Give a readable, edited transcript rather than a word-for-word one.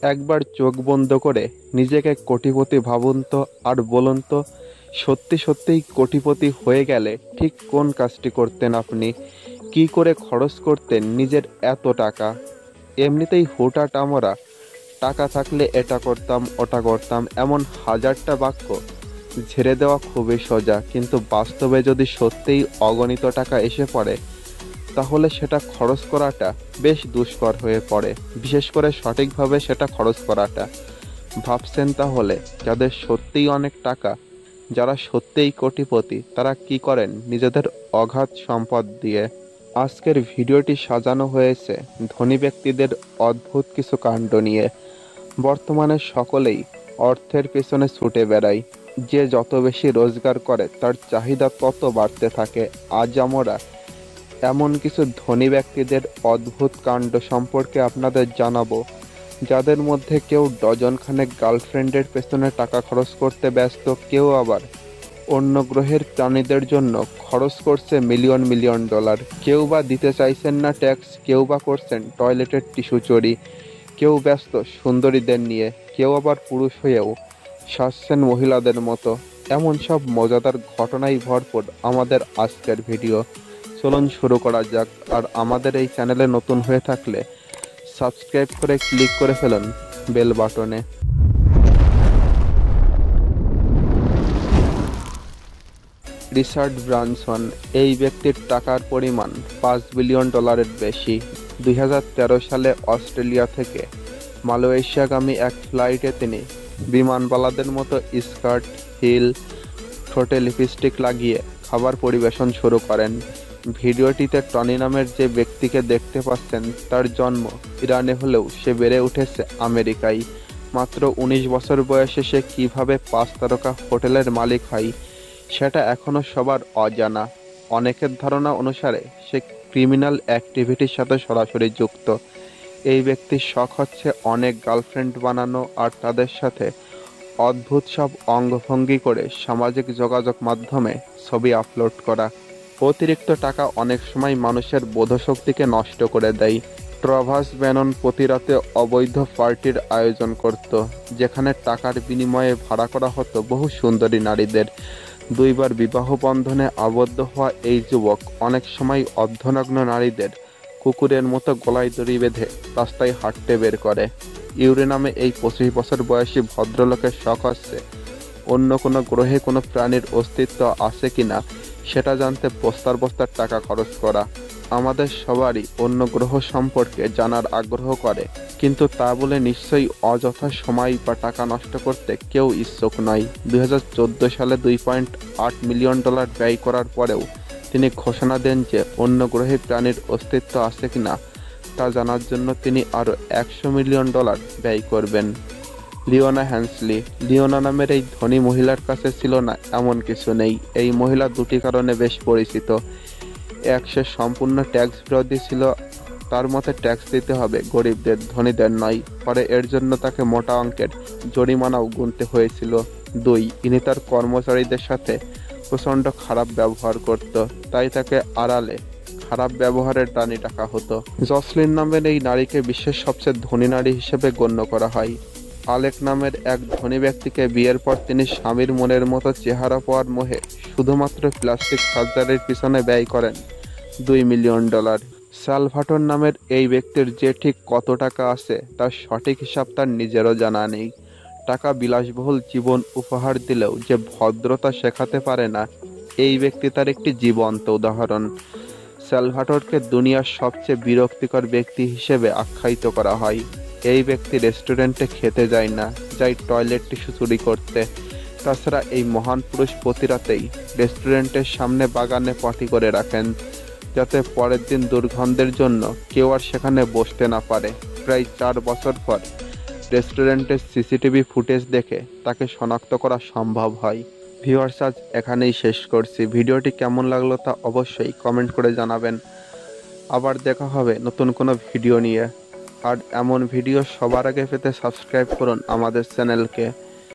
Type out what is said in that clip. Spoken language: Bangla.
একবার চোখ বন্ধ করে নিজেকে কোটিপতি ভাবুন তো, আর বলুন তো, সত্যি সত্যিই কোটিপতি হয়ে গেলে ঠিক কোন কাজটি করতেন আপনি? কি করে খরচ করতেন নিজের এত টাকা? এমনিতেই হুটহাট আমরা টাকা থাকলে এটা করতাম ওটা করতাম এমন হাজারটা বাক্য ঝেড়ে দেওয়া খুবই সোজা, কিন্তু বাস্তবে যদি সত্যিই অগণিত টাকা এসে পড়ে তাহলে সেটা খরচ করাটা বেশ দুষ্কর হয়ে পড়ে, বিশেষ করে সঠিকভাবে সেটা খরচ করাটা। ভাবছেন তাহলে যাদের সত্যিই অনেক টাকা, যারা সত্যিই কোটিপতি, তারা কি করেন নিজেদের অগাধ সম্পদ দিয়ে? আজকের ভিডিওটি সাজানো হয়েছে ধনী ব্যক্তিদের অদ্ভুত কিছু কাণ্ড নিয়ে। বর্তমানে সকলেই অর্থের পেছনে ছুটে বেড়ায়। যে যত বেশি রোজগার করে তার চাহিদা তত বাড়তে থাকে। আজ আমরা এমন কিছু ধনী ব্যক্তিদের অদ্ভুত কাণ্ড সম্পর্কে আপনাদের জানাবো, যাদের মধ্যে কেউ ডজনখানেক গার্লফ্রেন্ডের পেছনে টাকা খরচ করতে ব্যস্ত, কেউ আবার অন্য গ্রহের প্রাণীদের জন্য খরচ করছে মিলিয়ন মিলিয়ন ডলার। কেউ বা দিতে চাইছেন না ট্যাক্স, কেউ বা করছেন টয়লেটের টিস্যু চুরি, কেউ ব্যস্ত সুন্দরীদের নিয়ে, কেউ আবার পুরুষ হয়েও সাজছেন মহিলাদের মতো। এমন সব মজাদার ঘটনাই ভরপুর আমাদের আজকের ভিডিও। চলুন শুরু করা যাক। আর আমাদের এই চ্যানেলে নতুন হয়ে থাকলে সাবস্ক্রাইব করে ক্লিক করে ফেলুন বেল বাটনে। রিচার্ড ব্রানসন, এই ব্যক্তির টাকার পরিমাণ $5 বিলিয়ন বেশি। 2013 সালে অস্ট্রেলিয়া থেকে মালয়েশিয়াগামী এক ফ্লাইটে তিনি বিমানবালাদের মতো স্কার্ট, হিল, ঠোঁটে লিপস্টিক লাগিয়ে খাবার পরিবেশন শুরু করেন। ভিডিওটিতে টনি নামের যে ব্যক্তিকে দেখতে পাচ্ছেন তার জন্ম ইরানে হলেও সে বেড়ে উঠেছে আমেরিকায়। মাত্র 19 বছর বয়সে সে কিভাবে 5 তারকা হোটেলের মালিক হয় সেটা এখনো সবার অজানা। অনেকের ধারণা অনুসারে সে ক্রিমিনাল অ্যাক্টিভিটির সাথে সরাসরি যুক্ত। এই ব্যক্তির শখ হচ্ছে অনেক গার্লফ্রেন্ড বানানো আর তাদের সাথে অদ্ভুত সব অঙ্গভঙ্গি করে সামাজিক যোগাযোগ মাধ্যমে ছবি আপলোড করা। অতিরিক্ত টাকা অনেক সময় মানুষের বোধশক্তিকে নষ্ট করে দেয়। ট্রাভাস ব্যানন প্রতি রাতে অবৈধ পার্টির আয়োজন করত, যেখানে টাকার বিনিময়ে ভাড়া করা হতো বহু সুন্দরী নারীদের। 2 বার বিবাহ বন্ধনে আবদ্ধ হওয়া এই যুবক অনেক সময় অর্ধনগ্ন নারীদের কুকুরের মতো গলায় দড়ি বেঁধে রাস্তায় হাঁটতে বের করে। ইউরে নামে এই 25 বছর বয়সী ভদ্রলোকের শখ হচ্ছে অন্য কোনো গ্রহে কোনো প্রাণীর অস্তিত্ব আছে কিনা সেটা জানতে বস্তার বস্তার টাকা খরচ করা। আমাদের সবারই অন্য গ্রহ সম্পর্কে জানার আগ্রহ করে, কিন্তু তা বলে নিশ্চয়ই অযথা সময় বা টাকা নষ্ট করতে কেউ ইচ্ছুক নয়। 2014 সালে $2.8 মিলিয়ন ব্যয় করার পরেও তিনি ঘোষণা দেন যে অন্য গ্রহে প্রাণীর অস্তিত্ব আছে কিনা তা জানার জন্য তিনি আরও $100 মিলিয়ন ব্যয় করবেন। লিওনা হ্যান্সলি, লিওনা নামের এই ধনী মহিলার কাছে ছিল না এমন কিছু নেই। এই মহিলা দুটি কারণে বেশ পরিচিত। এক, সে সম্পূর্ণ ট্যাক্স বিরোধী ছিল। তার মতে ট্যাক্স দিতে হবে গরিবদের, ধনীদের নয়। পরে এর জন্য তাকে মোটা অঙ্কের জরিমানাও গুনতে হয়েছিল। 2, ইনি তার কর্মচারীদের সাথে প্রচণ্ড খারাপ ব্যবহার করত, তাই তাকে আড়ালে খারাপ ব্যবহারের টানি টাকা হতো। জসলিন নামের এই নারীকে বিশ্বের সবচেয়ে ধনী নারী হিসেবে গণ্য করা হয়। আলেক নামের এক ধনী ব্যক্তিকে বিয়ের পর তিনি স্বামীর মনের মতো চেহারা পাওয়ার মোহে শুধুমাত্র প্লাস্টিক সার্জারির পিছনে ব্যয় করেন $2 মিলিয়ন। স্যালভাটোর নামের এই ব্যক্তির যে ঠিক কত টাকা আছে তার সঠিক হিসাব তার নিজেরও জানা নেই। টাকা বিলাসবহুল জীবন উপহার দিলেও যে ভদ্রতা শেখাতে পারে না, এই ব্যক্তি তার একটি জীবন্ত উদাহরণ। স্যালভাটোরকে দুনিয়ার সবচেয়ে বিরক্তিকর ব্যক্তি হিসেবে আখ্যায়িত করা হয়। এই ব্যক্তি রেস্টুরেন্টে খেতে যায় না, যায় টয়লেট টিস্যু চুরি করতে। তাছাড়া এই মহান পুরুষ প্রতি রাতেই রেস্টুরেন্টের সামনে বাগানে পটি করে রাখেন, যাতে পরের দিন দুর্গন্ধের জন্য কেউ আর সেখানে বসতে না পারে। প্রায় 4 বছর পর রেস্টুরেন্টের সিসিটিভি ফুটেজ দেখে তাকে শনাক্ত করা সম্ভব হয়। ভিউয়ার্স, আজ এখানেই শেষ করছি। ভিডিওটি কেমন লাগলো তা অবশ্যই কমেন্ট করে জানাবেন। আবার দেখা হবে নতুন কোনো ভিডিও নিয়ে। আর এমন ভিডিও সবার আগে পেতে সাবস্ক্রাইব করুন আমাদের চ্যানেলকে।